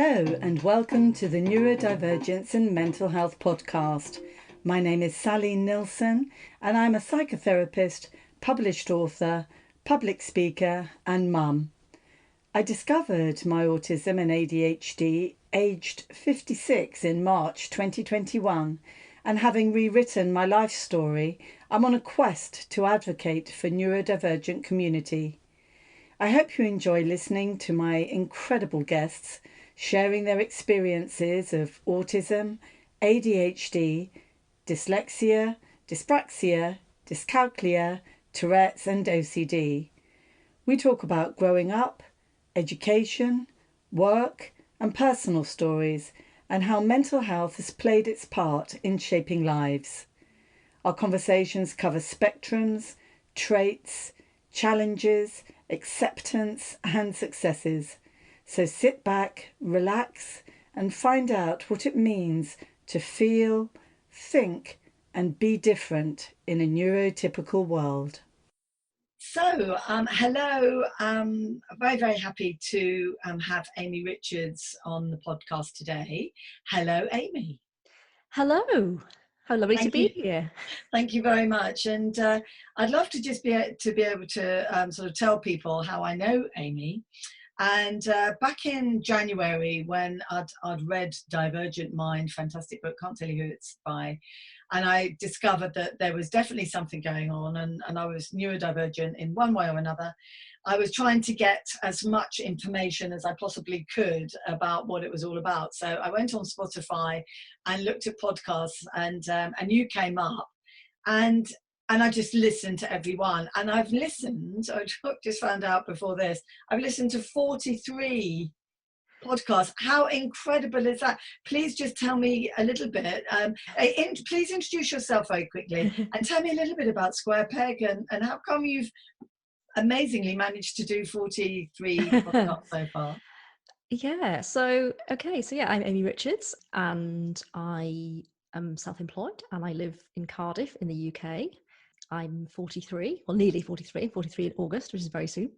Hello and welcome to the Neurodivergence and Mental Health Podcast. My name is Sally Nilsson and I'm a psychotherapist, published author, public speaker and mum. I discovered my autism and ADHD aged 56 in March 2021, and having rewritten my life story, I'm on a quest to advocate for neurodivergent community. I hope you enjoy listening to my incredible guests sharing their experiences of autism, ADHD, dyslexia, dyspraxia, dyscalculia, Tourette's and OCD. We talk about growing up, education, work and personal stories, and how mental health has played its part in shaping lives. Our conversations cover spectrums, traits, challenges, acceptance and successes. So sit back, relax and find out what it means to feel, think and be different in a neurotypical world. So, hello. I'm very happy to have Amy Richards on the podcast today. Hello, Amy. Hello. How lovely to be here. Thank you very much. And I'd love to just be able to sort of tell people how I know Amy. And back in January, when I'd read Divergent Mind, fantastic book, can't tell you who it's by, and I discovered that there was definitely something going on, and I was neurodivergent in one way or another. I was trying to get as much information as I possibly could about what it was all about. So I went on Spotify and looked at podcasts, and you came up, and I just listened to everyone. And I've listened, I just found out before this, I've listened to 43 podcasts. How incredible is that? Please just tell me a little bit. Please introduce yourself very quickly and tell me a little bit about Squarepeg and how come you've amazingly managed to do 43 podcasts so far. Yeah, I'm Amy Richards and I am self-employed and I live in Cardiff in the UK. I'm 43, well nearly 43 in August, which is very soon.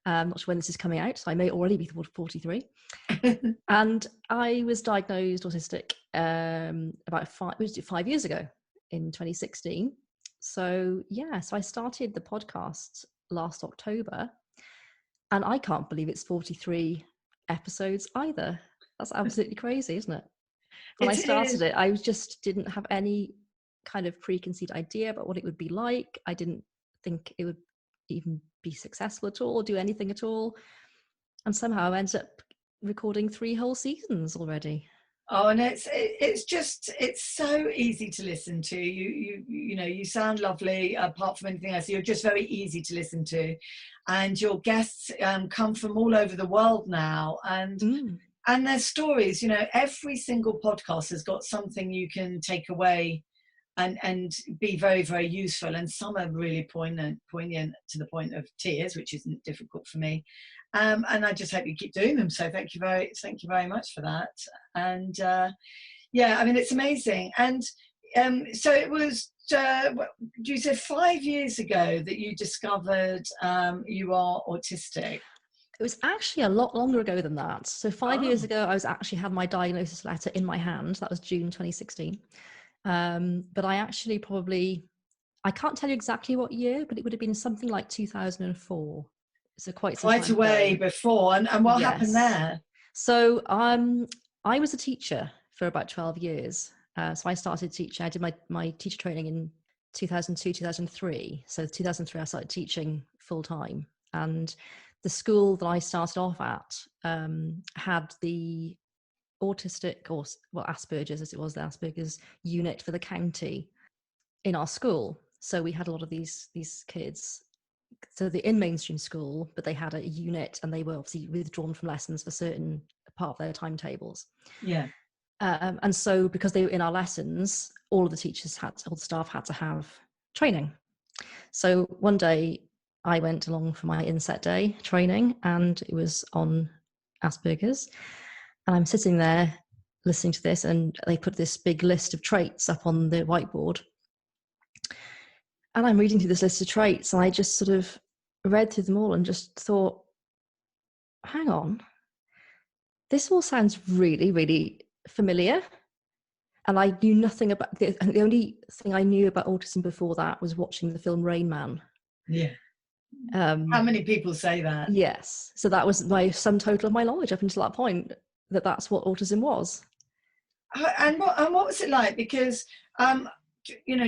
I'm not sure when this is coming out, so I may already be 43. And I was diagnosed autistic about 5 years ago in 2016. So I started the podcast last October and I can't believe it's 43 episodes either. That's absolutely crazy, isn't it? When I started it, I just didn't have any kind of preconceived idea about what it would be like. I didn't think it would even be successful at all or do anything at all. And somehow I ended up recording 3 whole seasons already. Oh, and it's so easy to listen to. You sound lovely. Apart from anything else, you're just very easy to listen to, and your guests come from all over the world now, and their stories. You know, every single podcast has got something you can take away and be very, very useful, and some are really poignant to the point of tears, which isn't difficult for me. And I just hope you keep doing them. So thank you very much for that. And I mean, it's amazing. And so it was, you said 5 years ago that you discovered you are autistic. It was actually a lot longer ago than that. So 5 years ago, I had my diagnosis letter in my hand. That was June 2016. But I actually I can't tell you exactly what year, but it would have been something like 2004. So quite a way before. And what happened there? So I was a teacher for about 12 years. So I started teaching. I did my teacher training in 2002, 2003. So 2003, I started teaching full time. And the school that I started off at had the autistic, or Asperger's as it was, the Asperger's unit for the county in our school. So we had a lot of these kids. So they're in mainstream school, but they had a unit and they were obviously withdrawn from lessons for certain part of their timetables. Yeah. And so because they were in our lessons, all the staff had to have training. So one day I went along for my inset day training and it was on Asperger's. And I'm sitting there listening to this and they put this big list of traits up on the whiteboard. And I'm reading through this list of traits and I just sort of read through them all and just thought, hang on, this all sounds really, really familiar. And I knew nothing about the only thing I knew about autism before that was watching the film Rain Man. Yeah. How many people say that? Yes. So that was my sum total of my knowledge up until that point, that's what autism was. And what was it like? Because,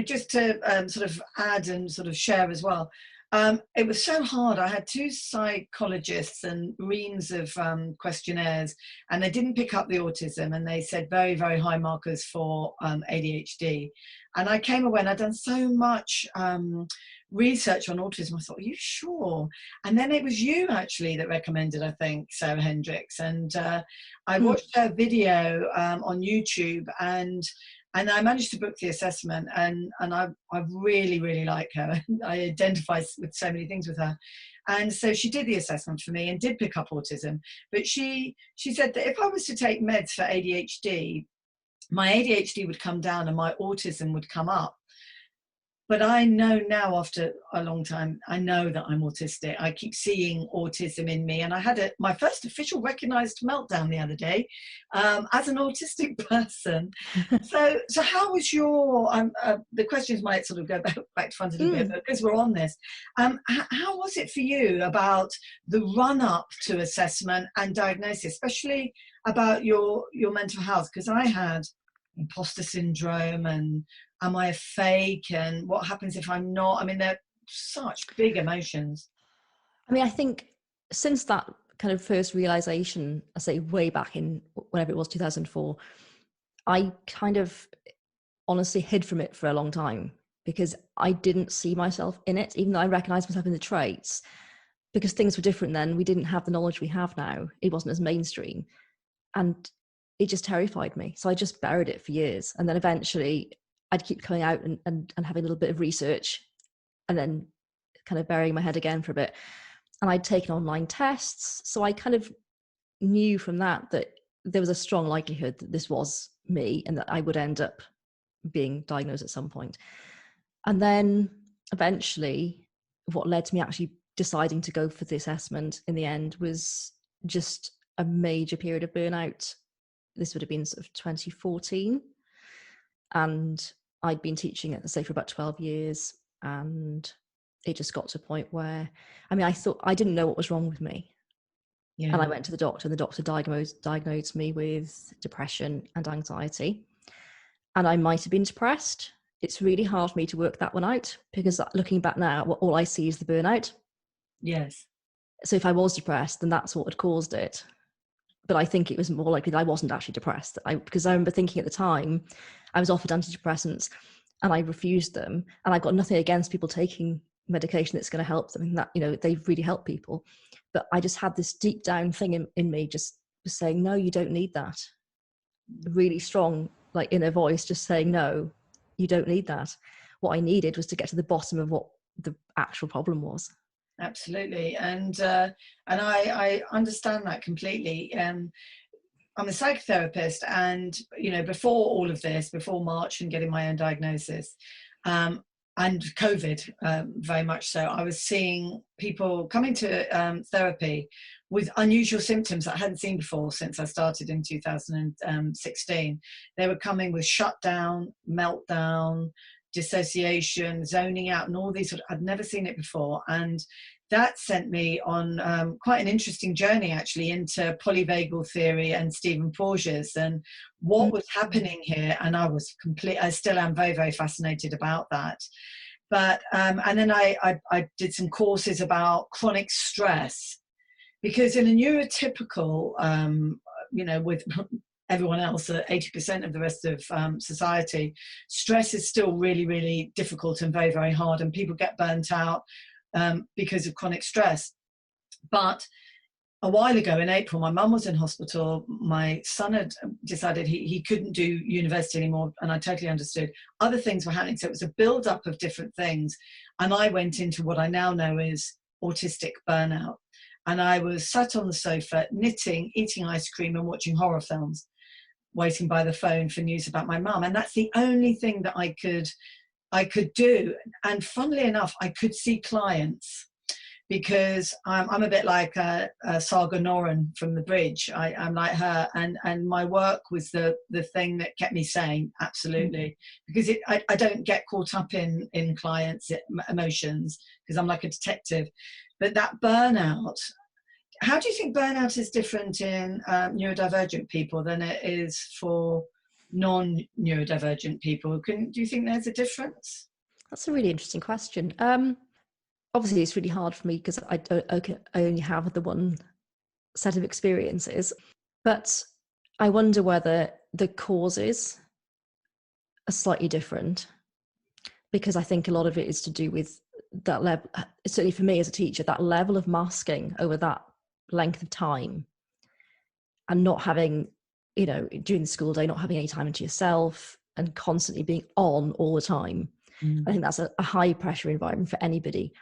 just to sort of add and sort of share as well, it was so hard. I had 2 psychologists and reams of questionnaires, and they didn't pick up the autism, and they said very, very high markers for ADHD. And I came away and I'd done so much research on autism. I thought, are you sure? And then it was you actually that recommended, I think, Sarah Hendricks. And I watched her video on YouTube, and I managed to book the assessment, and I really, really like her. I identify with so many things with her. And so she did the assessment for me and did pick up autism. But she said that if I was to take meds for ADHD, my ADHD would come down and my autism would come up. But I know now, after a long time, I know that I'm autistic. I keep seeing autism in me. And I had my first official recognized meltdown the other day as an autistic person. So how was your, the questions might sort of go back to front a little bit, but because we're on this, how was it for you about the run up to assessment and diagnosis, especially about your mental health? Because I had imposter syndrome and am I a fake, and what happens if I'm not? I mean, they're such big emotions. I mean, I think since that kind of first realization, I say way back in whenever it was 2004, I kind of honestly hid from it for a long time because I didn't see myself in it, even though I recognized myself in the traits, because things were different then. We didn't have the knowledge we have now. It wasn't as mainstream. And it just terrified me. So I just buried it for years. And then eventually I'd keep coming out and having a little bit of research and then kind of burying my head again for a bit. And I'd taken online tests. So I kind of knew from that there was a strong likelihood that this was me and that I would end up being diagnosed at some point. And then eventually what led to me actually deciding to go for the assessment in the end was just a major period of burnout. This would have been sort of 2014. And I'd been teaching at the say for about 12 years. And it just got to a point where, I mean, I thought I didn't know what was wrong with me. Yeah. And I went to the doctor, and the doctor diagnosed me with depression and anxiety. And I might have been depressed. It's really hard for me to work that one out because looking back now, all I see is the burnout. Yes. So if I was depressed, then that's what had caused it. But I think it was more likely that I wasn't actually depressed. Because I remember thinking at the time, I was offered antidepressants and I refused them. And I've got nothing against people taking medication that's going to help them. And that, they've really helped people. But I just had this deep down thing in me just saying, no, you don't need that. Really strong, like inner voice just saying, no, you don't need that. What I needed was to get to the bottom of what the actual problem was. Absolutely. And I understand that completely. I'm a psychotherapist, and before all of this, before March and getting my own diagnosis, and COVID, very much so, I was seeing people coming to therapy with unusual symptoms that I hadn't seen before since I started in 2016. They were coming with shutdown, meltdown, dissociation, zoning out, and all these I'd never seen it before. And that sent me on quite an interesting journey actually into polyvagal theory and Stephen Porges and what was happening here. And I still am very, very fascinated about that. But and then I did some courses about chronic stress, because in a neurotypical with everyone else, 80% of the rest of society, stress is still really, really difficult and very, very hard, and people get burnt out because of chronic stress. But a while ago in April, my mum was in hospital. My son had decided he couldn't do university anymore, and I totally understood. Other things were happening, so it was a build-up of different things. And I went into what I now know is autistic burnout. And I was sat on the sofa, knitting, eating ice cream, and watching horror films, waiting by the phone for news about my mum. And that's the only thing that I could do. And funnily enough, I could see clients because I'm a bit like Saga Noren from The Bridge. I'm like her, and my work was the thing that kept me sane, absolutely, because I don't get caught up in clients' emotions because I'm like a detective. But that burnout, how do you think burnout is different in neurodivergent people than it is for non-neurodivergent people? Do you think there's a difference? That's a really interesting question. Obviously, it's really hard for me because I only have the one set of experiences. But I wonder whether the causes are slightly different, because I think a lot of it is to do with that level, certainly for me as a teacher, that level of masking over that length of time, and not having, during the school day, not having any time into yourself and constantly being on all the time. I think that's a high pressure environment for anybody.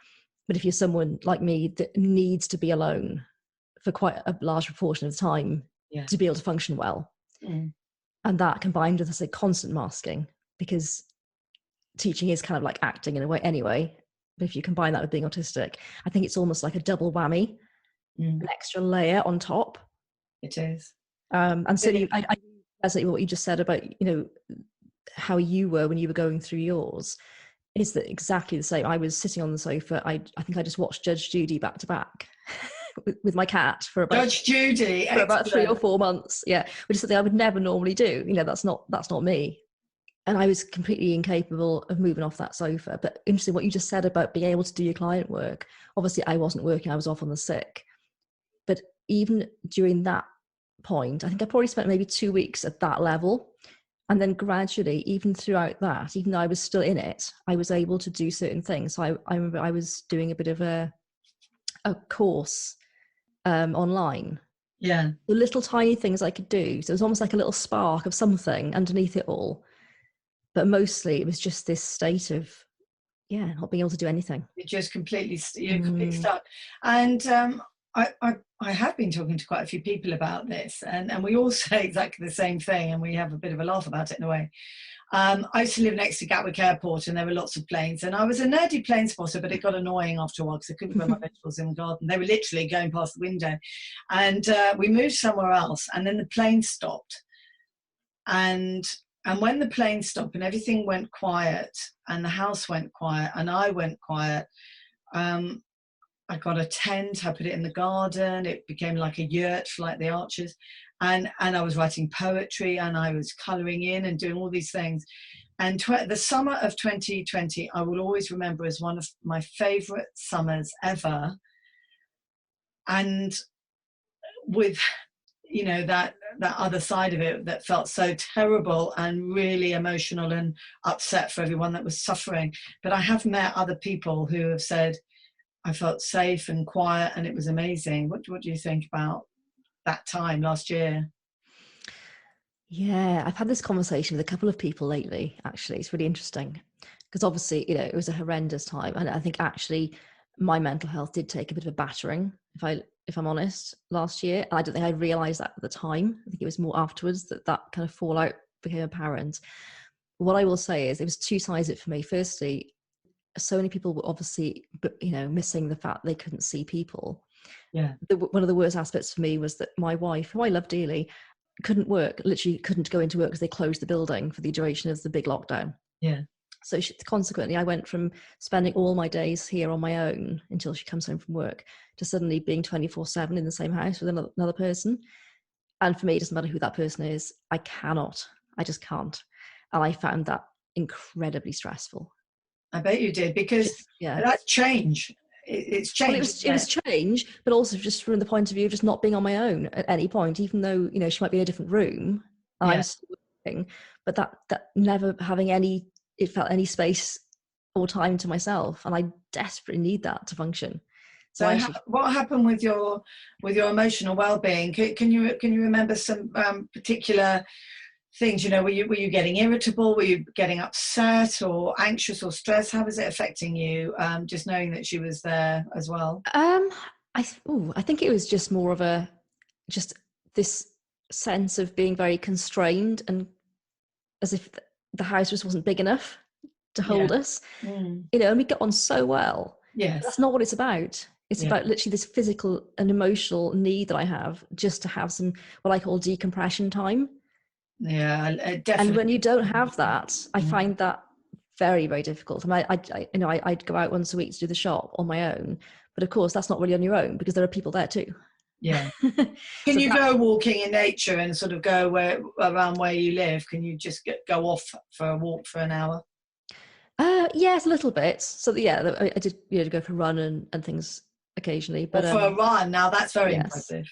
But if you're someone like me that needs to be alone for quite a large proportion of the time to be able to function well, and that combined with, a constant masking, because teaching is kind of like acting in a way anyway, but if you combine that with being autistic, I think it's almost like a double whammy, an extra layer on top. It is. And so I resonate with what you just said about, how you were when you were going through yours. Is that exactly the same? I was sitting on the sofa. I think I just watched Judge Judy back to back with my cat for about Judge Judy for about 3 or 4 months. Yeah, which is something I would never normally do. That's not me. And I was completely incapable of moving off that sofa. But interesting what you just said about being able to do your client work. Obviously, I wasn't working. I was off on the sick. But even during that point, I think I probably spent maybe 2 weeks at that level. And then gradually, even throughout that, even though I was still in it, I was able to do certain things. So I remember I was doing a bit of a course online. Yeah. The little tiny things I could do. So it was almost like a little spark of something underneath it all. But mostly it was just this state of, not being able to do anything. You're just completely stuck. And I have been talking to quite a few people about this, and we all say exactly the same thing, and we have a bit of a laugh about it in a way. I used to live next to Gatwick Airport, and there were lots of planes, and I was a nerdy plane spotter, but it got annoying after a while because I couldn't grow my vegetables in the garden. They were literally going past the window, and we moved somewhere else, and then the plane stopped, and when the plane stopped and everything went quiet and the house went quiet and I went quiet, I got a tent, I put it in the garden, it became like a yurt for like the archers, and I was writing poetry and I was colouring in and doing all these things. And the summer of 2020 I will always remember as one of my favourite summers ever. And with that other side of it that felt so terrible and really emotional and upset for everyone that was suffering. But I have met other people who have said, I felt safe and quiet and it was amazing. What do you think about that time last year? Yeah, I've had this conversation with a couple of people lately, actually. It's really interesting because obviously, it was a horrendous time. And I think actually my mental health did take a bit of a battering, if I'm honest, last year. And I don't think I realised that at the time. I think it was more afterwards that kind of fallout became apparent. What I will say is it was two sides of it for me. Firstly, so many people were obviously, missing the fact they couldn't see people. Yeah. One of the worst aspects for me was that my wife, who I love dearly, literally couldn't go into work because they closed the building for the duration of the big lockdown. Yeah. So consequently, I went from spending all my days here on my own until she comes home from work to suddenly being 24/7 in the same house with another person. And for me, it doesn't matter who that person is. I just can't. And I found that incredibly stressful. I bet you did, because that's change. It's change. Well, it was change, but also just from the point of view of just not being on my own at any point, even though, she might be in a different room. I'm still working, but that never having any space or time to myself. And I desperately need that to function. So what happened with your emotional well-being? Can you remember some particular things? Were you getting irritable? Were you getting upset or anxious or stressed? How was it affecting you? Just knowing that she was there as well. I think it was just more of just this sense of being very constrained, and as if the house just wasn't big enough to hold us. And we got on so well. Yes, that's not what it's about. It's Yeah. about literally this physical and emotional need that I have just to have some, what I call decompression time. Yeah, definitely. And when you don't have that, I Mm. find that very, very difficult. I mean, I'd go out once a week to do the shop on my own, but of course that's not really on your own because there are people there too. Yeah. Can you go walking in nature and sort of go around where you live? Can you just go off for a walk for an hour? Yes, a little bit. So yeah, I did, go for a run and things occasionally, but for a run. Now that's very impressive.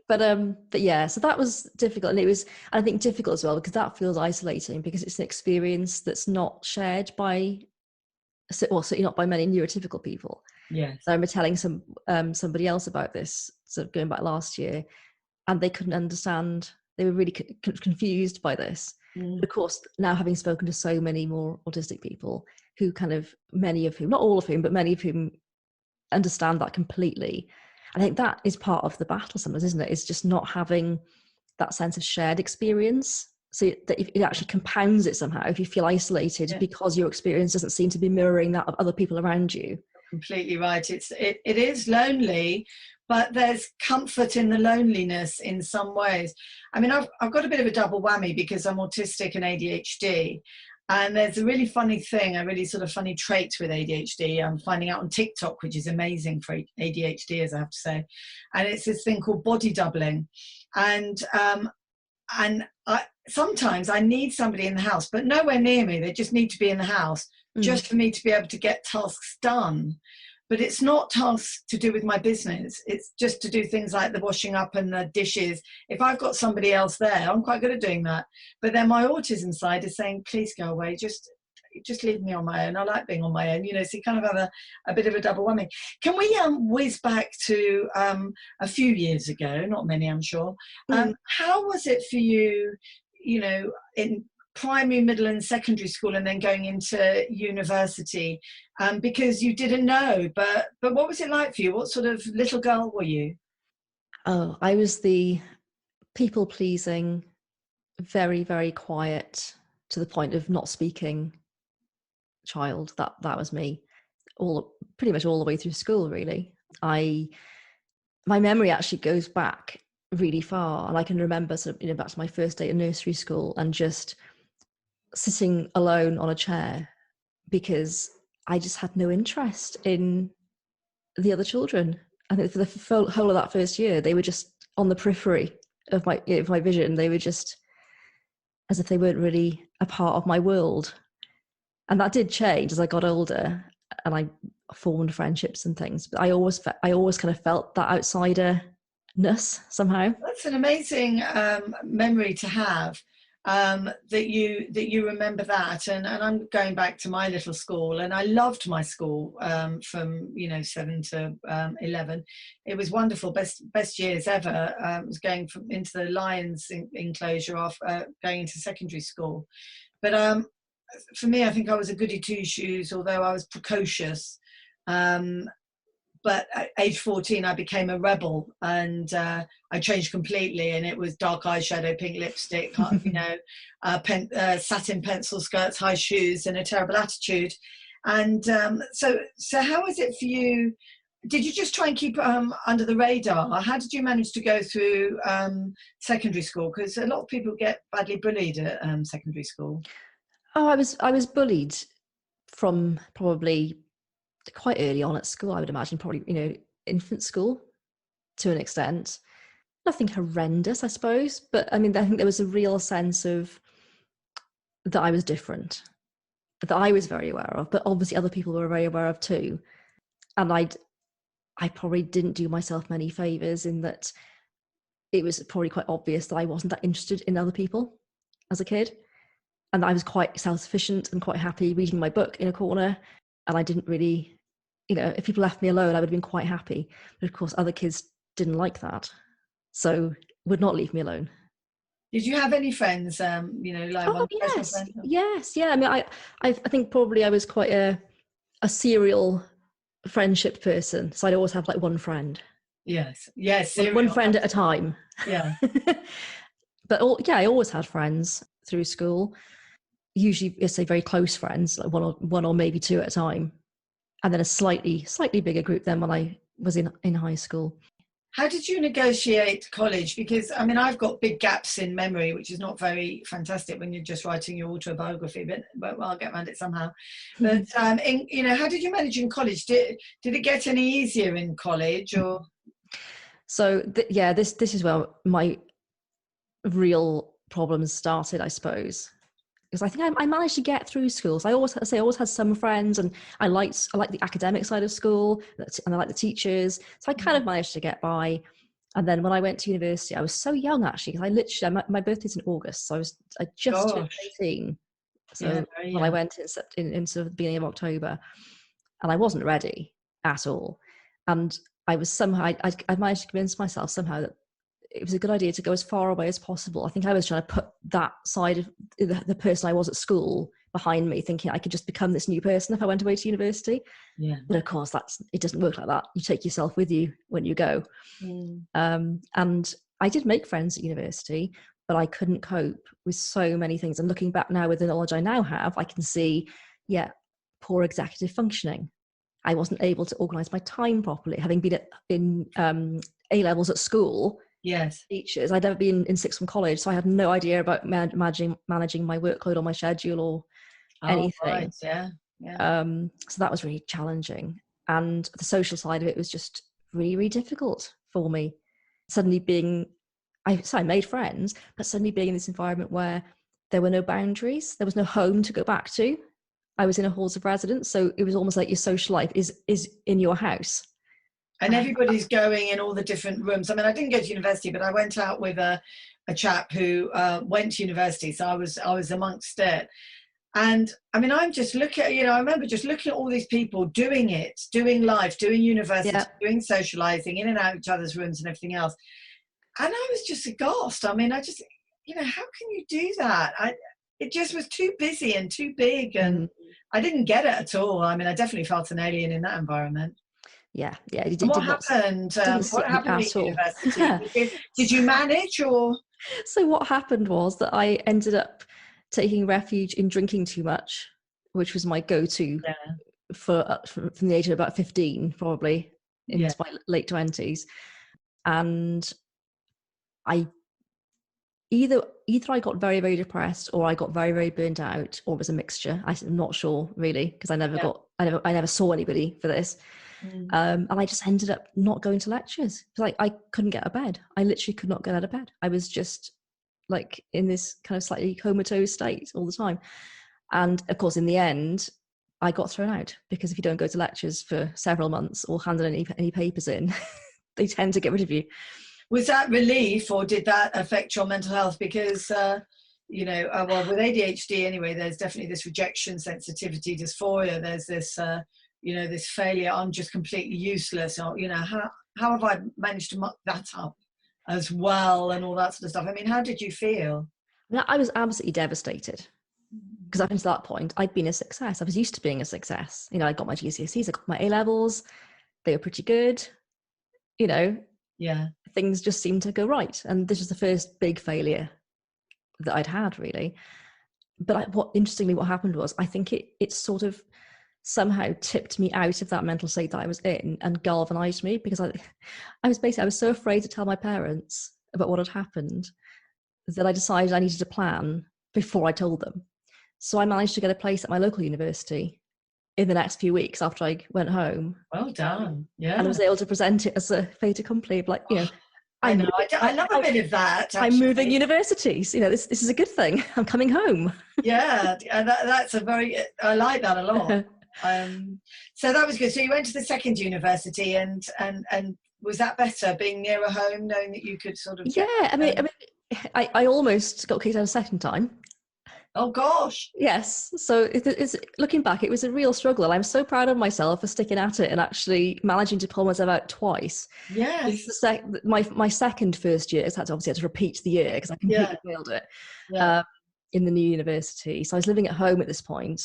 but yeah, so that was difficult, and it was, I think, difficult as well because that feels isolating because it's an experience that's not shared by, well, certainly not by many neurotypical people. Yes. So I remember telling somebody else about this, sort of going back last year, and they couldn't understand. They were really confused by this. Mm. But of course, now having spoken to so many more autistic people who many of whom, not all of whom, but many of whom understand that completely. I think that is part of the battle sometimes, isn't it? It's just not having that sense of shared experience. So that it actually compounds it somehow if you feel isolated because your experience doesn't seem to be mirroring that of other people around you. Completely right. It is lonely, but there's comfort in the loneliness in some ways. I mean, I've got a bit of a double whammy because I'm autistic and ADHD. And there's a really funny thing, a really sort of funny trait with ADHD. I'm finding out on TikTok, which is amazing for ADHDers, I have to say. And it's this thing called body doubling. And sometimes I need somebody in the house, but nowhere near me. They just need to be in the house just for me to be able to get tasks done. But it's not tasks to do with my business. It's just to do things like the washing up and the dishes. If I've got somebody else there, I'm quite good at doing that. But then my autism side is saying, please go away. Just leave me on my own. I like being on my own, so you kind of have a bit of a double whammy. Can we whiz back to a few years ago, not many, I'm sure. How was it for you, in primary, middle and secondary school and then going into university? Because you didn't know, but what was it like for you? What sort of little girl were you? Oh, I was the people-pleasing, very, very quiet, to the point of not speaking child. That was me, pretty much all the way through school, really. My memory actually goes back really far, and I can remember sort of, back to my first day at nursery school and just sitting alone on a chair because I just had no interest in the other children. I think for the whole of that first year, they were just on the periphery of my vision. They were just as if they weren't really a part of my world. And that did change as I got older and I formed friendships and things. But I always kind of felt that outsiderness somehow. That's an amazing memory to have. That you remember that, and I'm going back to my little school, and I loved my school from 7 to 11. It was wonderful, best years ever. Was going into the Lions enclosure off going into secondary school, but for me, I think I was a goody two shoes, although I was precocious. But at age 14, I became a rebel, and I changed completely. And it was dark eyeshadow, pink lipstick, satin pencil skirts, high shoes, and a terrible attitude. And so how was it for you? Did you just try and keep under the radar? How did you manage to go through secondary school? Because a lot of people get badly bullied at secondary school. Oh, I was bullied from probably quite early on at school, I would imagine, probably, infant school to an extent. Nothing horrendous, I suppose, but I mean, I think there was a real sense of that I was different, that I was very aware of, but obviously other people were very aware of too. And I probably didn't do myself many favors in that it was probably quite obvious that I wasn't that interested in other people as a kid. And I was quite self-sufficient and quite happy reading my book in a corner. And I didn't really, if people left me alone, I would have been quite happy. But of course, other kids didn't like that. So would not leave me alone. Did you have any friends, like one yes, friend? Yes, yeah. I mean, I think probably I was quite a serial friendship person. So I'd always have like one friend. Yes. One friend at a time. Yeah. But I always had friends through school. Usually, say very close friends, like one or maybe two at a time. and then a slightly bigger group then when I was in high school. How did you negotiate college? Because, I mean, I've got big gaps in memory, which is not very fantastic when you're just writing your autobiography, but I'll get around it somehow. But, how did you manage in college? Did it get any easier in college? Or? So, this is where my real problems started, I suppose. Because I think I managed to get through school. So I always had some friends, and I liked the academic side of school, and I liked the teachers. So I kind of managed to get by. And then when I went to university, I was so young actually, because I literally my birthday's in August, so I just turned 18. So when I went in sort of the beginning of October, and I wasn't ready at all, and I was somehow I managed to convince myself somehow that it was a good idea to go as far away as possible. I think I was trying to put that side of the person I was at school behind me, thinking I could just become this new person if I went away to university. Yeah. But of course, it doesn't work like that. You take yourself with you when you go. And I did make friends at university, but I couldn't cope with so many things. And looking back now with the knowledge I now have, I can see, poor executive functioning. I wasn't able to organise my time properly, having been in A-levels at school. Yes. Teachers. I'd never been in sixth form college, so I had no idea about managing my workload or my schedule or anything. Right. Yeah. So that was really challenging, and the social side of it was just really, really difficult for me. Suddenly I made friends, but suddenly being in this environment where there were no boundaries, there was no home to go back to. I was in a halls of residence, so it was almost like your social life is in your house. And everybody's going in all the different rooms. I mean, I didn't go to university, but I went out with a chap who went to university. So I was amongst it. And I mean, I'm just looking, I remember just looking at all these people doing life, doing university, doing socializing, in and out of each other's rooms and everything else. And I was just aghast. I mean, how can you do that? It just was too busy and too big. And I didn't get it at all. I mean, I definitely felt an alien in that environment. Yeah. What happened? What happened at university? Did you manage, or? So what happened was that I ended up taking refuge in drinking too much, which was my go-to from the age of about 15, probably into my late 20s, and I either I got very, very depressed, or I got very, very burnt out, or it was a mixture. I'm not sure really, because I never saw anybody for this. And I just ended up not going to lectures. Like, I couldn't get out of bed. I literally could not get out of bed. I was just like in this kind of slightly comatose state all the time. And of course, in the end, I got thrown out, because if you don't go to lectures for several months or hand any papers in, they tend to get rid of you. Was that relief, or did that affect your mental health? Because well, with ADHD anyway, there's definitely this rejection sensitivity dysphoria. There's this this failure, I'm just completely useless, or how have I managed to muck that up as well, and all that sort of stuff. I mean, how did you feel? I was absolutely devastated, because up until that point I'd been a success. I was used to being a success. I got my GCSEs, I got my A-levels, they were pretty good. Things just seemed to go right, and this was the first big failure that I'd had, really. But what happened was, I think it sort of somehow tipped me out of that mental state that I was in, and galvanized me, because I was so afraid to tell my parents about what had happened that I decided I needed a plan before I told them. So I managed to get a place at my local university in the next few weeks after I went home. Well done. Yeah. And I was able to present it as a fait accompli, like, I know. I love a bit of that. Actually. I'm moving universities. This is a good thing. I'm coming home. Yeah, that's I like that a lot. So that was good. So you went to the second university, and was that better, being nearer home, knowing that you could sort of? Yeah, I almost got kicked out a second time. Oh gosh. Yes. So it's looking back, it was a real struggle, and I'm so proud of myself for sticking at it and actually managing to pull myself out twice. Yes. My second first year, I obviously had to repeat the year because I completely failed it in the new university. So I was living at home at this point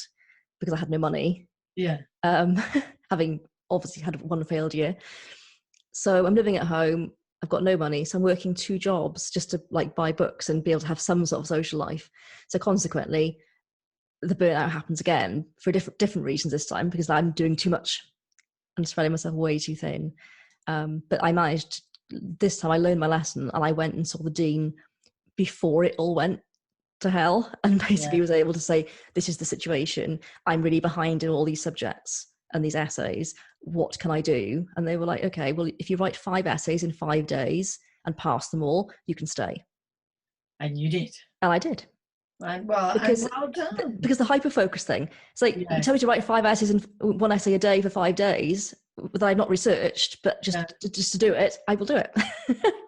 because I had no money. Yeah. Having obviously had one failed year. So I'm living at home. I've got no money, so I'm working 2 jobs just to buy books and be able to have some sort of social life. So consequently, the burnout happens again for different reasons this time, because I'm doing too much. I'm spreading myself way too thin. But I managed, this time I learned my lesson, and I went and saw the dean before it all went to hell, and basically was able to say, this is the situation. I'm really behind in all these subjects and these essays. What can I do? And they were like, okay, well, if you write 5 essays in 5 days and pass them all, you can stay. And you did. And I did. Right, well, because, and well done. Because the hyper-focus thing, it's like, you tell me to write 5 essays and 1 essay a day for 5 days that I've not researched, but just to do it, I will do it.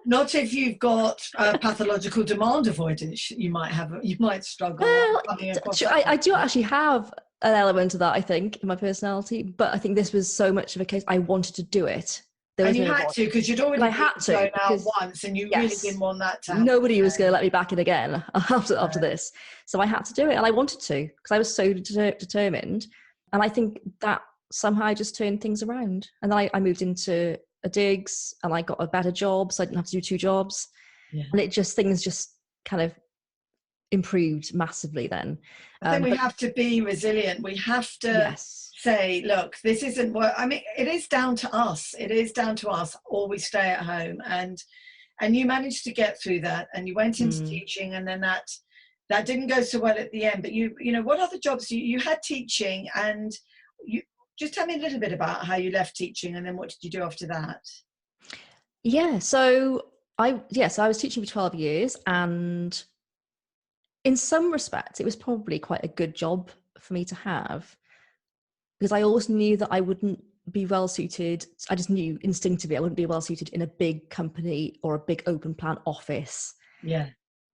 Not if you've got pathological demand avoidance. You might struggle. Well, I do actually have an element of that, I think, in my personality, but I think this was so much of a case I wanted to do it. And you had to, because you'd already gone out once, and you really didn't want that to happen. Nobody was going to let me back in again after this. So I had to do it, and I wanted to, because I was so determined. And I think that somehow just turned things around. And then I moved into a digs, and I got a better job, so I didn't have to do 2 jobs. Yeah. And things just kind of improved massively then. I think we have to be resilient. We have to say, look, this isn't what, I mean, it is down to us. It is down to us, or we stay at home. And you managed to get through that, and you went into teaching, and then that didn't go so well at the end. But you know, what other jobs you had teaching, and you just tell me a little bit about how you left teaching, and then what did you do after that? Yeah, so I was teaching for 12 years, and in some respects, it was probably quite a good job for me to have, because I always knew that I wouldn't be well suited. I just knew instinctively I wouldn't be well suited in a big company or a big open plan office. Yeah,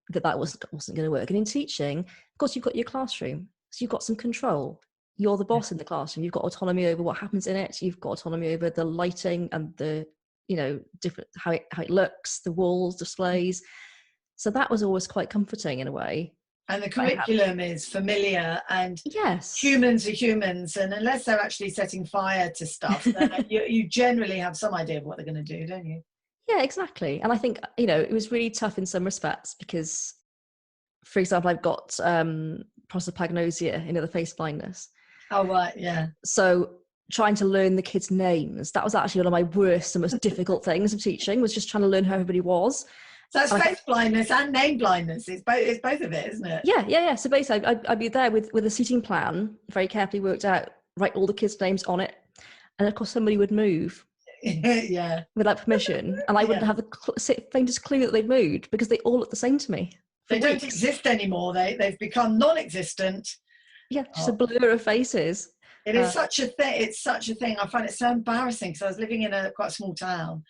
that wasn't going to work. And in teaching, of course, you've got your classroom, so you've got some control. You're the boss in the classroom. You've got autonomy over what happens in it. You've got autonomy over the lighting and the, different how it looks, the walls, displays. So that was always quite comforting in a way. And the curriculum is familiar, and humans are humans, and unless they're actually setting fire to stuff, then you generally have some idea of what they're going to do, don't you? Yeah, exactly. And I think, it was really tough in some respects because, for example, I've got prosopagnosia, the face blindness. Oh, right, yeah. So trying to learn the kids' names, that was actually one of my worst and most difficult things of teaching, was just trying to learn who everybody was. So that's face blindness and name blindness. It's both of it, isn't it? Yeah. So basically, I'd be there with a seating plan, very carefully worked out, write all the kids' names on it, and of course somebody would move. Yeah. Without permission, and I wouldn't have the faintest clue that they'd moved, because they all look the same to me. They don't exist anymore. They've become non-existent. Yeah, just a blur of faces. It is such a thing. It's such a thing. I find it so embarrassing, because I was living in quite a small town,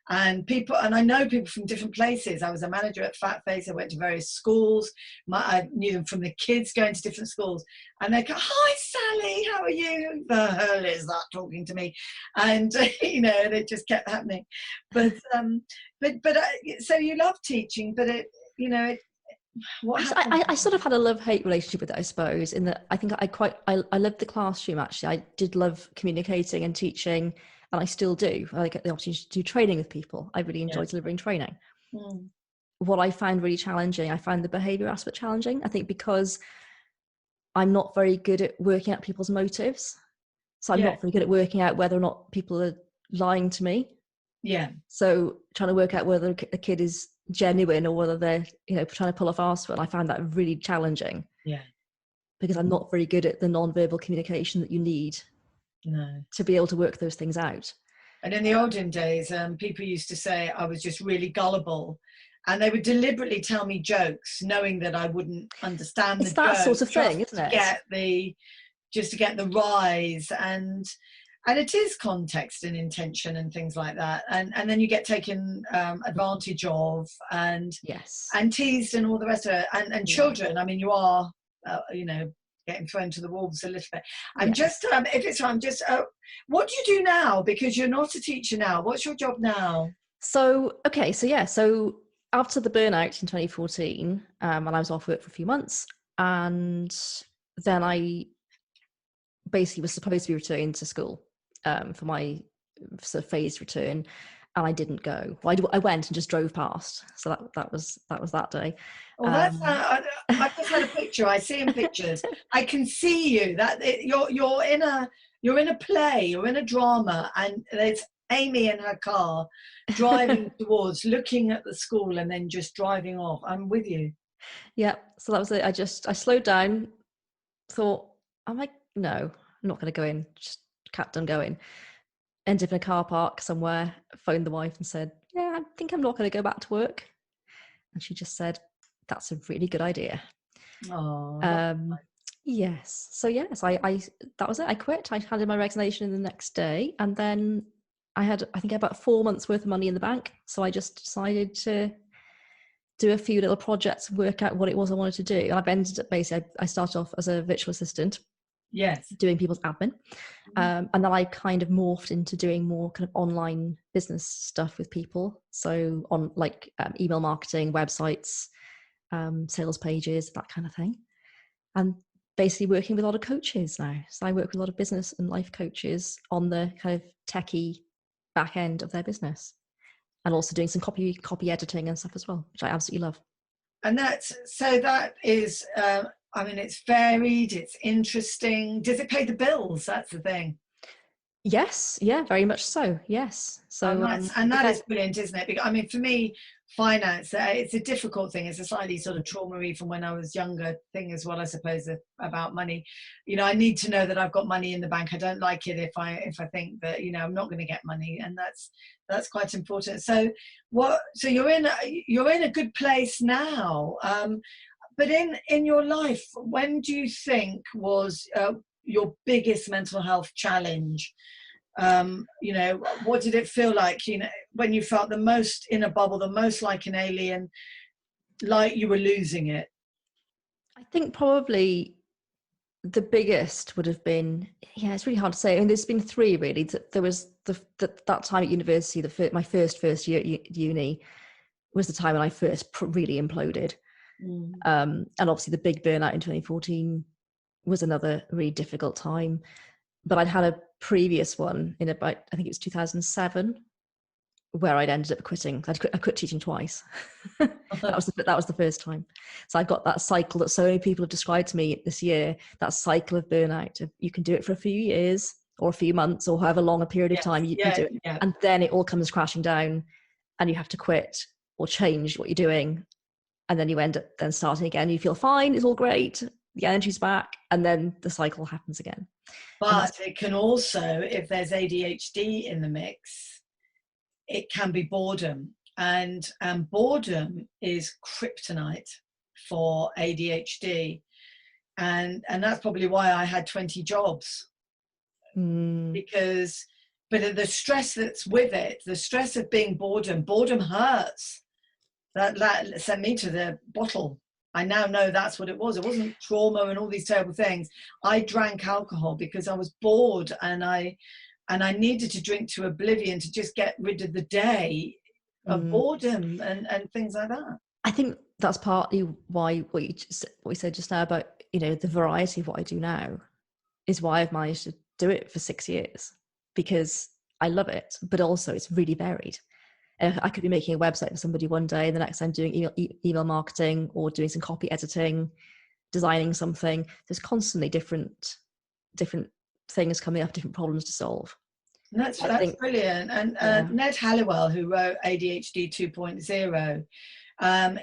and I know people from different places. I was a manager at Fat Face. I went to various schools. I knew them from the kids going to different schools, and they go, "Hi, Sally, how are you? Who the hell is that talking to me?" And they just kept happening. But so you love teaching, but I sort of had a love-hate relationship with it, I suppose, in that I think I loved the classroom. Actually, I did love communicating and teaching, and I still do. I get the opportunity to do training with people. I really enjoy delivering training. What I found really challenging, I found the behaviour aspect challenging. I think because I'm not very good at working out people's motives, so I'm not very good at working out whether or not people are lying to me. Yeah. So trying to work out whether a kid is genuine or whether they're trying to pull off arsefoot, I find that really challenging. Yeah, because I'm not very good at the non-verbal communication that you need to be able to work those things out. And in the olden days, people used to say I was just really gullible, and they would deliberately tell me jokes knowing that I wouldn't understand the that sort of thing, isn't it? Just to get the rise, and it is context and intention and things like that, and then you get taken advantage of, and teased and all the rest of it, and children. I mean, you are getting thrown to the wolves a little bit. I'm just if it's I'm just what do you do now, because you're not a teacher now? What's your job now? So after the burnout in 2014, and I was off work for a few months, and then I basically was supposed to be returning to school for my sort of phased return, and I didn't go. Well, I went and just drove past. So that was that day. Well, that's I just had a picture. I see in pictures. I can see you. You're in a play. You're in a drama, and there's Amy in her car driving towards, looking at the school, and then just driving off. I'm with you. Yeah. So that was it. I slowed down. Thought, I'm like, no, I'm not going to go in. Just kept on going. Ended up in a car park somewhere. Phoned the wife and said, yeah, I think I'm not going to go back to work. And she just said, that's a really good idea. Oh, yes. So yes, I that was it. I quit. I handed my resignation the next day, and then I had about 4 months worth of money in the bank. So I just decided to do a few little projects, work out what it was I wanted to do. And I've ended up basically, I started off as a virtual assistant. Yes. Doing people's admin. And then I kind of morphed into doing more kind of online business stuff with people. So on like email marketing, websites, sales pages, that kind of thing. And basically working with a lot of coaches now. So I work with a lot of business and life coaches on the kind of techie back end of their business. And also doing some copy editing and stuff as well, which I absolutely love. And that is, I mean, it's varied, it's interesting. Does it pay the bills? That's the thing. Yes, yeah, very much so. Yes. So that is brilliant, isn't it? Because, I mean, for me, finance, it's a difficult thing. It's a slightly sort of trauma-y from when I was younger thing as well, I suppose, about money. You know, I need to know that I've got money in the bank. I don't like it if I think that, you know, I'm not going to get money, and that's quite important. So you're in a good place now. But in your life, when do you think was your biggest mental health challenge? You know, what did it feel like, you know, when you felt the most in a bubble, the most like an alien, like you were losing it? I think probably the biggest would have been, yeah, it's really hard to say. I mean, there's been three really. There was that time at university, my first year at uni was the time when I first really imploded. And obviously the big burnout in 2014 was another really difficult time. But I'd had a previous one in about, I think it was 2007, where I'd ended up quitting. I quit teaching twice. that was the first time. So I've got that cycle that so many people have described to me this year, that cycle of burnout. You can do it for a few years or a few months or however long a period of time you do it. Yeah. And then it all comes crashing down and you have to quit or change what you're doing. And then you end up then starting again. You feel fine. It's all great. The energy's back. And then the cycle happens again. But it can also, if there's ADHD in the mix, it can be boredom. And boredom is kryptonite for ADHD. And that's probably why I had 20 jobs. Because, but the stress that's with it, the stress of being boredom hurts. That sent me to the bottle. I now know that's what it was. It wasn't trauma and all these terrible things. I drank alcohol because I was bored, and I needed to drink to oblivion to just get rid of the day of boredom and things like that. I think that's partly why what you said just now about, you know, the variety of what I do now is why I've managed to do it for 6 years, because I love it, but also it's really varied. I could be making a website for somebody one day, and the next time doing email marketing or doing some copy editing, designing something. There's constantly different things coming up, different problems to solve. That's brilliant. And Ned Halliwell, who wrote ADHD 2.0,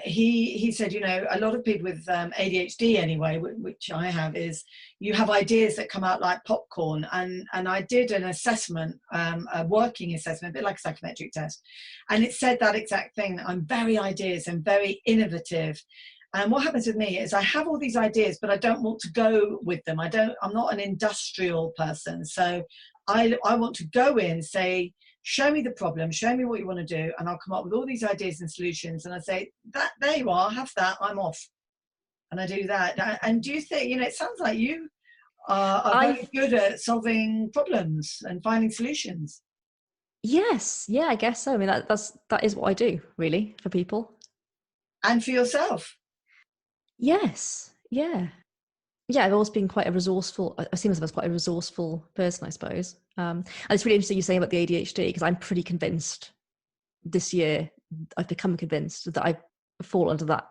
he said, you know, a lot of people with ADHD anyway, which I have, is you have ideas that come out like popcorn. And I did an assessment, a working assessment, a bit like a psychometric test, and it said that exact thing, that I'm very ideas and very innovative. And what happens with me is I have all these ideas, but I don't want to go with them. I'm not an industrial person. So I want to go in, say, show me the problem, show me what you want to do, and I'll come up with all these ideas and solutions. And I say, that there you are, have that, I'm off. And I do that. And do you think, you know, it sounds like you are very good at solving problems and finding solutions. Yes, yeah, I guess so. I mean, that is what I do, really, for people. And for yourself. Yes, yeah. Yeah, I've always been quite a resourceful, I see myself as quite a resourceful person, I suppose. And it's really interesting you saying about the ADHD, because I'm pretty convinced this year I've become convinced that I fall under that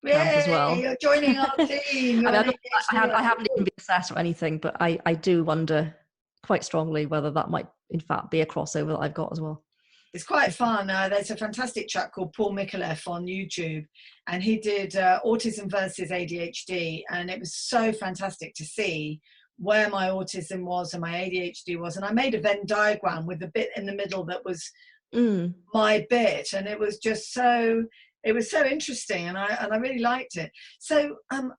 camp as Yay, well. you're joining our team. You're I haven't even been assessed or anything, but I do wonder quite strongly whether that might in fact be a crossover that I've got as well. It's quite fun. There's a fantastic chap called Paul Micallef on YouTube, and he did Autism versus ADHD, and it was so fantastic to see where my autism was and my ADHD was. And I made a Venn diagram with a bit in the middle that was my bit, and it was just so interesting, and I really liked it. So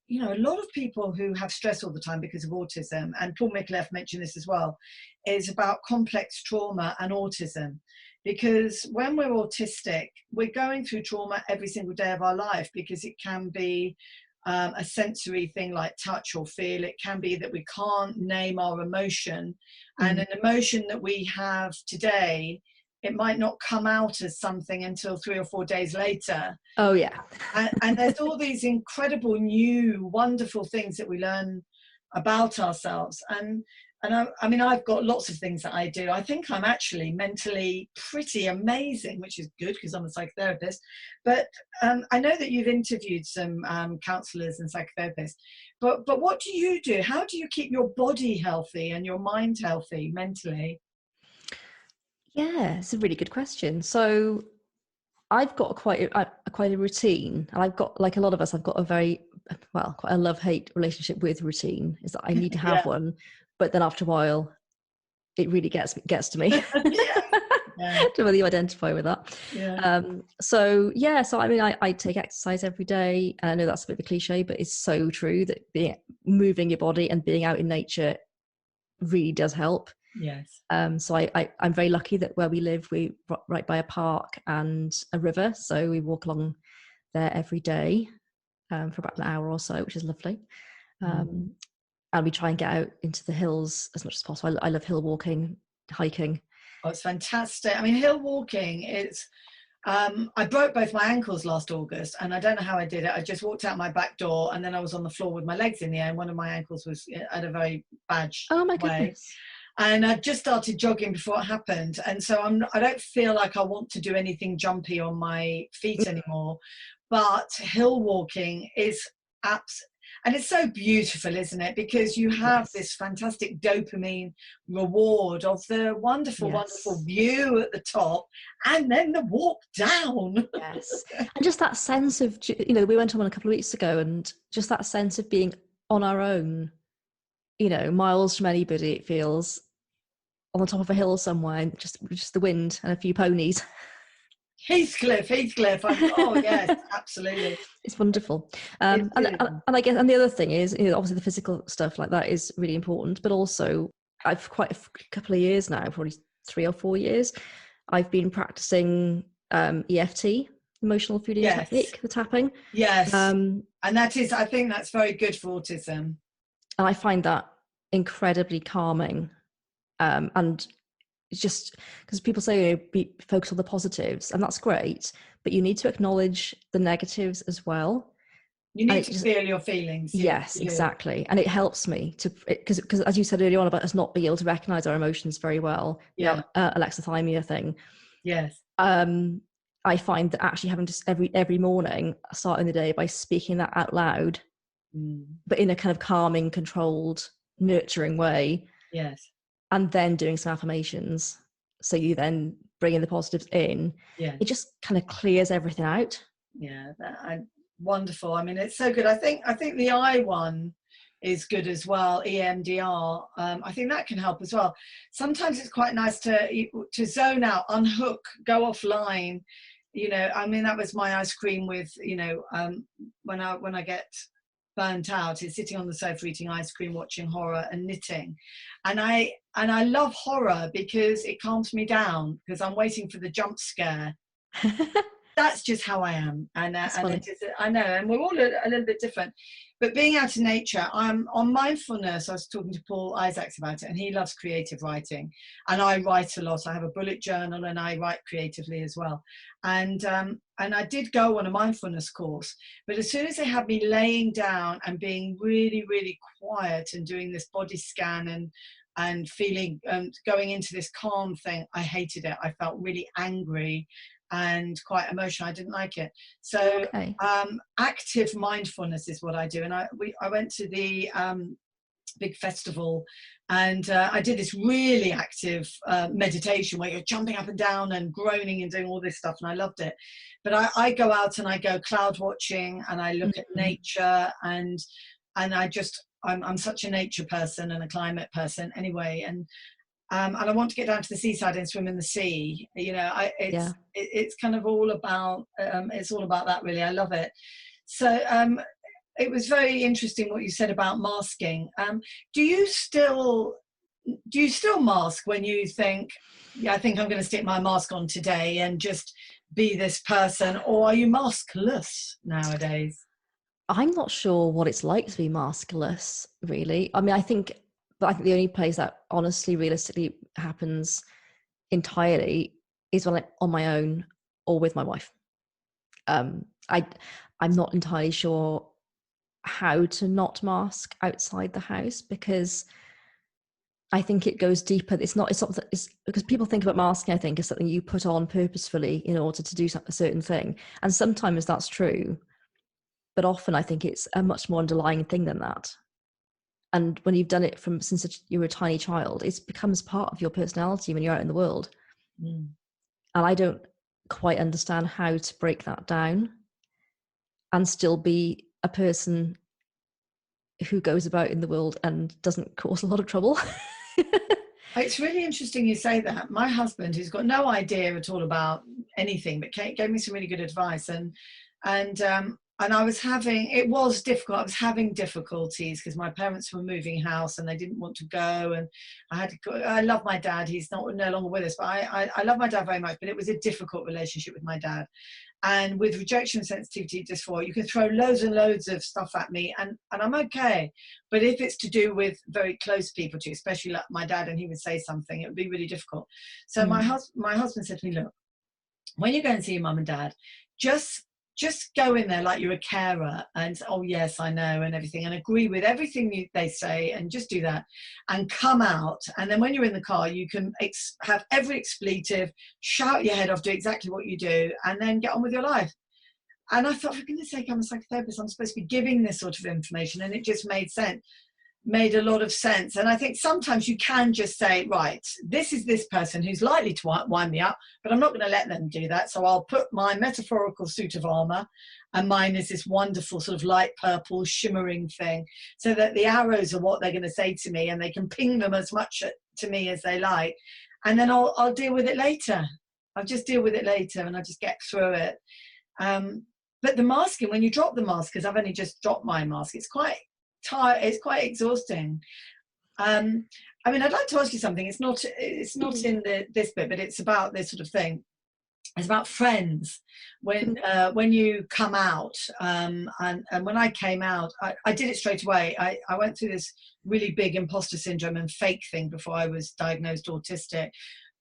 you know, a lot of people who have stress all the time because of autism, and Paul Micallef mentioned this as well, is about complex trauma and autism. Because when we're autistic, we're going through trauma every single day of our life, because it can be a sensory thing like touch or feel. It can be that we can't name our emotion, and an emotion that we have today, it might not come out as something until 3 or 4 days later. Oh yeah. And there's all these incredible new wonderful things that we learn about ourselves. And I mean, I've got lots of things that I do. I think I'm actually mentally pretty amazing, which is good because I'm a psychotherapist. But I know that you've interviewed some counsellors and psychotherapists. But what do you do? How do you keep your body healthy and your mind healthy mentally? Yeah, it's a really good question. So I've got quite a routine, and I've got, like a lot of us, I've got a very, well, quite a love-hate relationship with routine. Is that I need to have one, but then after a while, it really gets to me. Do whether you identify with that? So I mean, I take exercise every day, and I know that's a bit of a cliche, but it's so true that moving your body and being out in nature really does help. Yes. So I'm very lucky that where we live, we're right by a park and a river, so we walk along there every day for about an hour or so, which is lovely. And we try and get out into the hills as much as possible. I love hill walking, hiking. Oh, it's fantastic. I mean, hill walking is, I broke both my ankles last August, and I don't know how I did it. I just walked out my back door, and then I was on the floor with my legs in the air, and one of my ankles was at a very bad way. And I just started jogging before it happened. And so I don't feel like I want to do anything jumpy on my feet anymore. But hill walking is and it's so beautiful, isn't it? Because you have this fantastic dopamine reward of the wonderful, wonderful view at the top, and then the walk down. Yes. And just that sense of, you know, we went on one a couple of weeks ago, and just that sense of being on our own, you know, miles from anybody, it feels, on the top of a hill somewhere, and just the wind and a few ponies. Heathcliff. Oh yes, absolutely. It's wonderful. And I guess, and the other thing is, you know, obviously the physical stuff like that is really important, but also I've quite a couple of years now, probably 3 or 4 years, I've been practicing EFT, emotional freedom technique, the tapping. Yes. And that is, I think that's very good for autism. And I find that incredibly calming. And just because people say, you know, focus on the positives, and that's great, but you need to acknowledge the negatives as well. You need to feel your feelings. Yes, exactly. And it helps me to, because as you said earlier on about us not being able to recognize our emotions very well, alexithymia thing. Yes. I find that actually having to every morning, starting the day by speaking that out loud, but in a kind of calming, controlled, nurturing way. Yes. And then doing some affirmations, so you then bring in the positives in. It just kind of clears everything out. Wonderful. I mean, it's so good. I think the I one is good as well, EMDR. I think that can help as well. Sometimes it's quite nice to zone out, unhook, go offline. You know, I mean, that was my ice cream with, you know, when I get burnt out, is sitting on the sofa eating ice cream, watching horror and knitting. And I love horror because it calms me down, because I'm waiting for the jump scare. That's just how I am. And I know, and we're all a little bit different. But being out in nature, I'm on Mindfulness. I was talking to Paul Isaacs about it, and he loves creative writing. And I write a lot. I have a bullet journal, and I write creatively as well. And I did go on a mindfulness course, but as soon as they had me laying down and being really, really quiet and doing this body scan and feeling, going into this calm thing, I hated it. I felt really angry. and quite emotional. I didn't like it. So Okay. active mindfulness is what I do. And I went to the big festival, and I did this really active meditation where you're jumping up and down and groaning and doing all this stuff, and I loved it. But I go out and I go cloud watching, and I look at nature, and I'm such a nature person and a climate person anyway, and I want to get down to the seaside and swim in the sea. You know, it's kind of all about it's all about that, really. I love it. So it was very interesting what you said about masking. Do you still mask when you think, yeah, I think I'm going to stick my mask on today and just be this person, or are you maskless nowadays? I'm not sure what it's like to be maskless, really. I mean, I think the only place that honestly, realistically happens entirely is when I'm on my own or with my wife. I'm not entirely sure how to not mask outside the house, because I think it goes deeper. It's because people think about masking, I think, as something you put on purposefully in order to do a certain thing. And sometimes that's true, but often I think it's a much more underlying thing than that. And when you've done it since you were a tiny child, it becomes part of your personality when you're out in the world. And I don't quite understand how to break that down and still be a person who goes about in the world and doesn't cause a lot of trouble. It's really interesting you say that. My husband, who's got no idea at all about anything, but gave me some really good advice, and it was difficult. I was having difficulties because my parents were moving house and they didn't want to go, and I love my dad. He's no longer with us, but I love my dad very much, but it was a difficult relationship with my dad. And with rejection sensitivity dysphoria, you can throw loads and loads of stuff at me and I'm okay. But if it's to do with very close people to, especially like my dad, and he would say something, it would be really difficult. So my husband said to me, look, when you go and see your mum and dad, just go in there like you're a carer and, oh yes, I know, and everything, and agree with everything they say, and just do that and come out. And then when you're in the car, you can have every expletive, shout your head off, do exactly what you do, and then get on with your life. And I thought, for goodness sake, I'm a psychotherapist, I'm supposed to be giving this sort of information. And it just made a lot of sense. And I think sometimes you can just say, right, this is this person who's likely to wind me up, but I'm not going to let them do that. So I'll put my metaphorical suit of armor, and mine is this wonderful sort of light purple shimmering thing, so that the arrows are what they're going to say to me, and they can ping them as much to me as they like. And then I'll deal with it later. I'll just deal with it later, and I'll just get through it. But the masking, when you drop the mask, because I've only just dropped my mask, it's quite tired, it's quite exhausting. I mean, I'd like to ask you something. It's not in this bit, but it's about this sort of thing. It's about friends. When you come out, and when I came out, I did it straight away. I went through this really big imposter syndrome and fake thing before I was diagnosed autistic,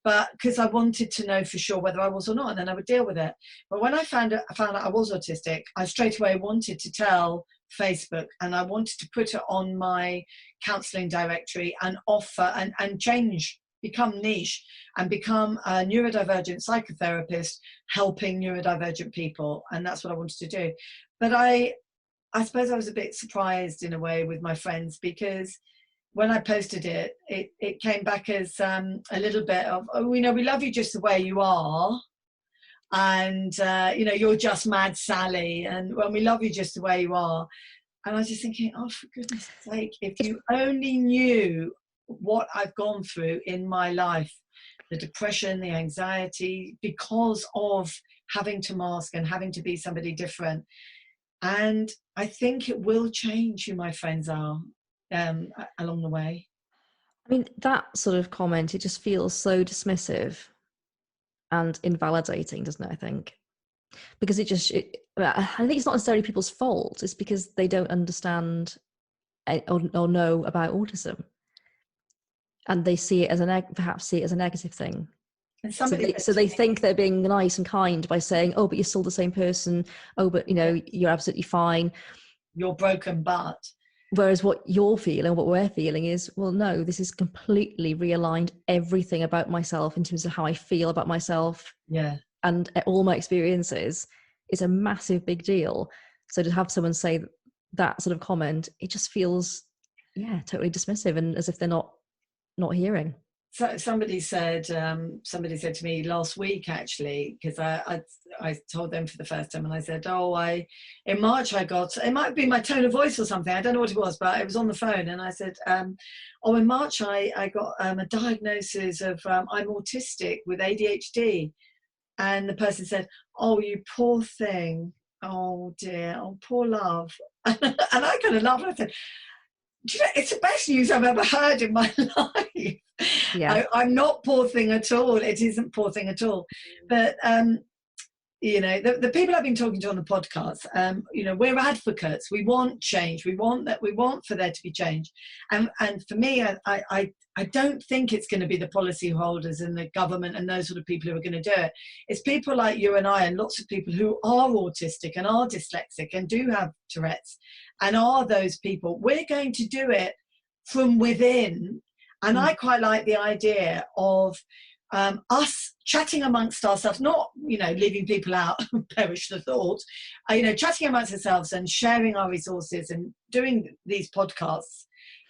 but because I wanted to know for sure whether I was or not, and then I would deal with it. But when I found out I was autistic, I straight away wanted to tell Facebook, and I wanted to put it on my counselling directory and offer and change, become niche, and become a neurodivergent psychotherapist helping neurodivergent people. And that's what I wanted to do. But I suppose I was a bit surprised in a way with my friends, because when I posted it, it came back as a little bit of, oh, we love you just the way you are. And, you're just mad Sally. And when we love you just the way you are. And I was just thinking, oh, for goodness sake, if you only knew what I've gone through in my life, the depression, the anxiety, because of having to mask and having to be somebody different. And I think it will change who my friends are along the way. I mean, that sort of comment, it just feels so dismissive and invalidating, doesn't it, I think? Because I think it's not necessarily people's fault. It's because they don't understand or know about autism, and they see it as perhaps see it as a negative thing. And so they think they're being nice and kind by saying, "Oh, but you're still the same person. Oh, but you're absolutely fine. You're broken, but." Whereas what you're feeling, what we're feeling is, well, no, this is completely realigned everything about myself in terms of how I feel about myself. Yeah. and all my experiences is a massive big deal. So to have someone say that sort of comment, it just feels, totally dismissive and as if they're not hearing. So somebody said to me last week, actually, because I told them for the first time, and I said, in March I got, it might be my tone of voice or something, I don't know what it was, but it was on the phone, and I said, in March I got a diagnosis of I'm autistic with ADHD, and the person said, oh, you poor thing, oh dear, oh poor love, and I kind of laughed and I said, do you know, it's the best news I've ever heard in my life. Yeah. I'm not poor thing at all. It isn't poor thing at all. But, you know, the people I've been talking to on the podcast, you know, we're advocates. We want change. We want for there to be change. And for me, I don't think it's going to be the policyholders and the government and those sort of people who are going to do it. It's people like you and I and lots of people who are autistic and are dyslexic and do have Tourette's and are those people. We're going to do it from within. And I quite like the idea of us chatting amongst ourselves, not, you know, leaving people out, perish the thought, you know, chatting amongst ourselves and sharing our resources and doing these podcasts.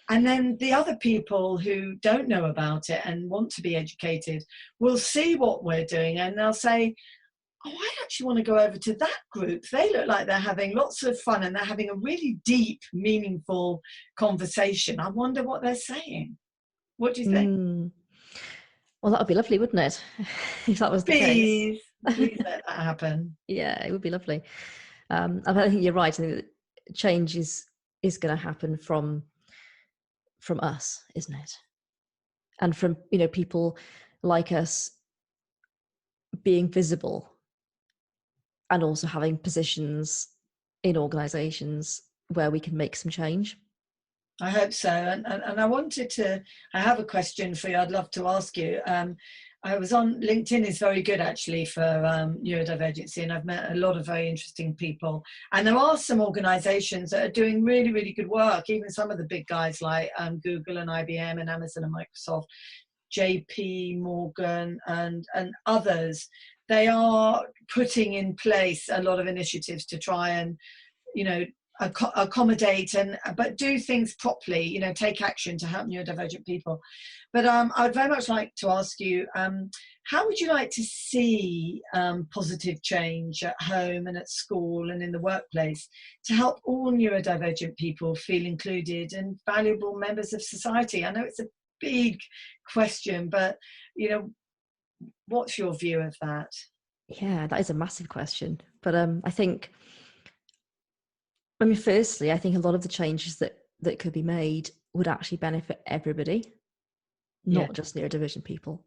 And then the other people who don't know about it and want to be educated will see what we're doing and they'll say, oh, I actually want to go over to that group. They look like they're having lots of fun and they're having a really deep, meaningful conversation. I wonder what they're saying. What do you think? Well, that would be lovely, wouldn't it? If that was the case. Please let that happen. Yeah, it would be lovely. I think you're right. I think that change is going to happen from us, isn't it? And from, you know, people like us being visible and also having positions in organisations where we can make some change. I hope so. And I have a question for you I'd love to ask you. I was on LinkedIn is very good actually for neurodivergency, and I've met a lot of very interesting people. And there are some organizations that are doing really, really good work, even some of the big guys like Google and IBM and Amazon and Microsoft, JP Morgan and others. They are putting in place a lot of initiatives to try and, you know, accommodate but do things properly, you know, take action to help neurodivergent people. But I'd very much like to ask you, how would you like to see positive change at home and at school and in the workplace to help all neurodivergent people feel included and valuable members of society? I know it's a big question, but, you know, what's your view of that? Yeah, that is a massive question. But I mean, firstly, I think a lot of the changes that could be made would actually benefit everybody, not just neurodivergent people.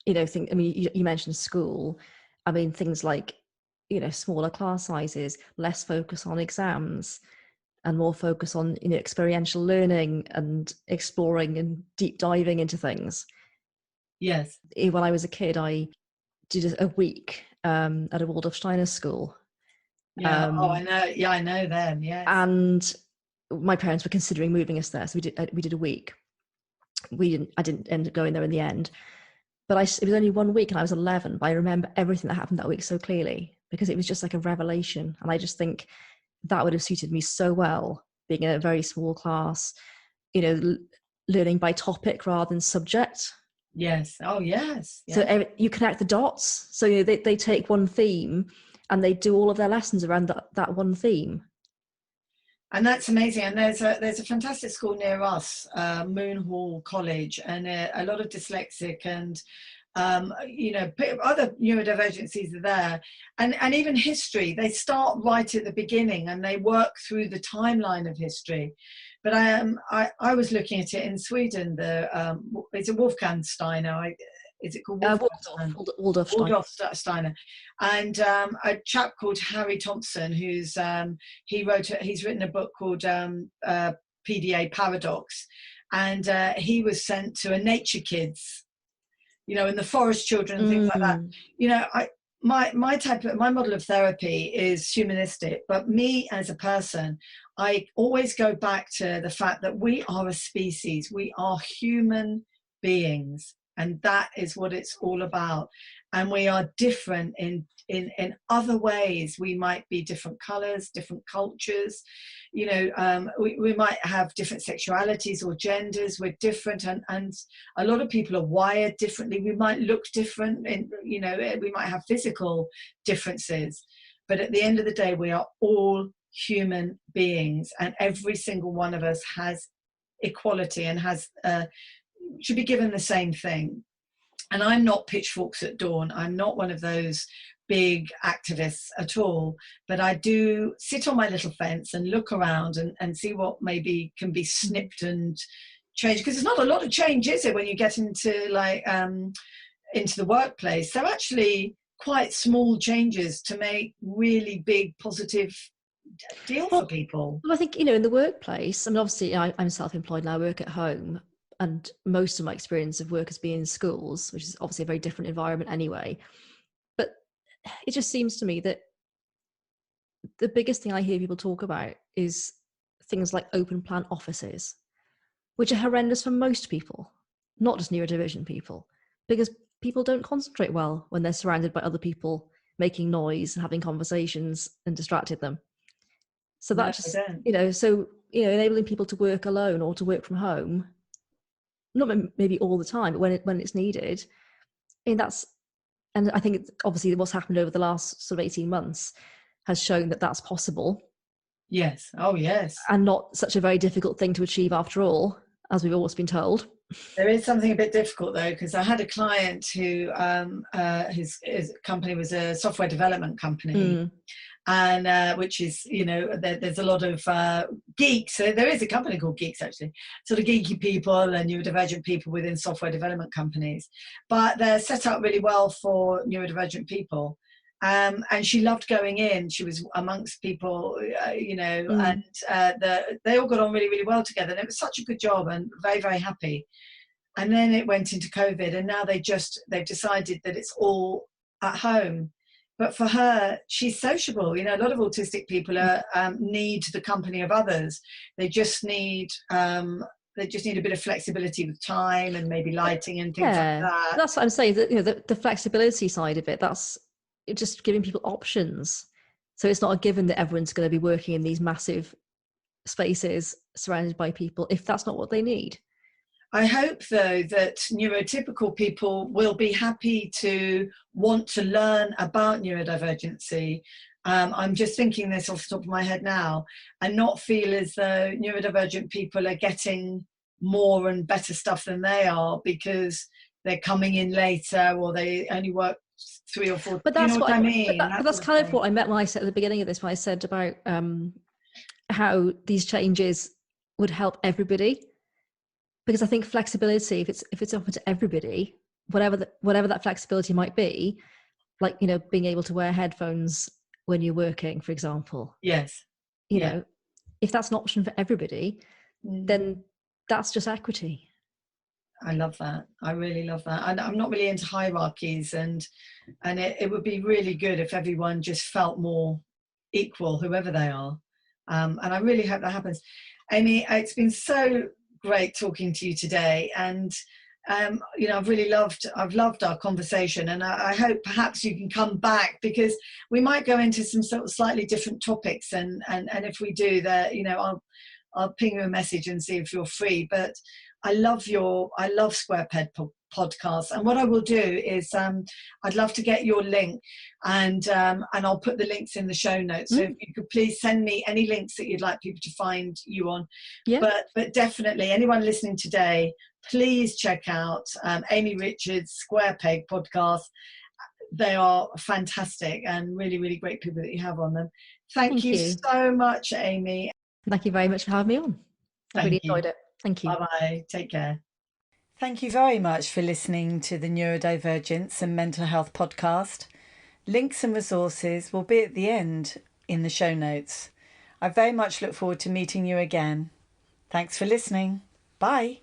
You know, you mentioned school. I mean, things like, you know, smaller class sizes, less focus on exams, and more focus on, you know, experiential learning and exploring and deep diving into things. Yes. When I was a kid, I did a week at a Waldorf Steiner school. Yeah. I know. Yeah, I know them. Yes. And my parents were considering moving us there, so we did a week. I didn't end up going there in the end, but it was only 1 week, and I was 11. But I remember everything that happened that week so clearly because it was just like a revelation. And I just think that would have suited me so well, being in a very small class, you know, learning by topic rather than subject. Yes. Oh, yes. So you connect the dots. So, you know, they take one theme and they do all of their lessons around that one theme. And that's amazing. And there's a fantastic school near us, Moonhall College, and a lot of dyslexic and you know, other neurodivergencies are there, and even history. They start right at the beginning and they work through the timeline of history. But I was looking at it in Sweden. It's a Wolfgang Steiner. Is it called Waldorf Steiner? And a chap called Harry Thompson, who's he's written a book called PDA Paradox, and he was sent to a Nature Kids, you know, in the forest children and things like that. You know, my model of therapy is humanistic, but me as a person, I always go back to the fact that we are a species. We are human beings. And that is what it's all about. And we are different in other ways. We might be different colors, different cultures, we might have different sexualities or genders. We're different, and a lot of people are wired differently. We might look different, and we might have physical differences, but at the end of the day, we are all human beings, and every single one of us has equality and should be given the same thing. And I'm not pitchforks at dawn. I'm not one of those big activists at all, but I do sit on my little fence and look around and see what maybe can be snipped and changed, because there's not a lot of change, is it, when you get into into the workplace? They're actually quite small changes to make really big positive deal for people. Well, I think, in the workplace, I mean, obviously I'm self-employed and I work at home, and most of my experience of work has been in schools, which is obviously a very different environment anyway. But it just seems to me that the biggest thing I hear people talk about is things like open plan offices, which are horrendous for most people, not just neurodivergent people, because people don't concentrate well when they're surrounded by other people making noise and having conversations and distracted them. So that's enabling people to work alone or to work from home, not maybe all the time, but when it's needed. And I think obviously what's happened over the last sort of 18 months has shown that that's possible. Yes. Oh, yes. And not such a very difficult thing to achieve after all, as we've always been told. There is something a bit difficult though, because I had a client who his company was a software development company. And which is, there's a lot of geeks. So there is a company called Geeks, actually, sort of geeky people and neurodivergent people within software development companies. But they're set up really well for neurodivergent people. And she loved going in. She was amongst people, and they all got on really, really well together. And it was such a good job and very, very happy. And then it went into COVID, and now they've decided that it's all at home. But for her, she's sociable. A lot of autistic people need the company of others. They just need a bit of flexibility with time and maybe lighting and things like that. That's what I'm saying. That the flexibility side of it, that's just giving people options. So it's not a given that everyone's going to be working in these massive spaces surrounded by people if that's not what they need. I hope, though, that neurotypical people will be happy to want to learn about neurodivergency. I'm just thinking this off the top of my head now, and not feel as though neurodivergent people are getting more and better stuff than they are because they're coming in later or they only work 3 or 4. But that's what I mean. But that's kind of what I meant when I said at the beginning of this, when I said about how these changes would help everybody. Because I think flexibility, if it's offered to everybody, whatever that flexibility might be, like being able to wear headphones when you're working, for example. Yes. If that's an option for everybody, then that's just equity. I love that. I really love that. And I'm not really into hierarchies, and it would be really good if everyone just felt more equal, whoever they are. And I really hope that happens. Amy, it's been so great talking to you today, and I've loved our conversation, and I hope perhaps you can come back, because we might go into some sort of slightly different topics, and if we do that, I'll ping you a message and see if you're free. But I love Squarepeg Podcast, and what I will do is I'd love to get your link, and I'll put the links in the show notes. So if you could please send me any links that you'd like people to find you on. But definitely anyone listening today, please check out Amy Richards' Squarepeg Podcast. They are fantastic and really, really great people that you have on them. Thank you so much, Amy. Thank you very much for having me on. I really enjoyed it. Thank you. Bye-bye. Take care. Thank you very much for listening to the Neurodivergence and Mental Health Podcast. Links and resources will be at the end in the show notes. I very much look forward to meeting you again. Thanks for listening. Bye.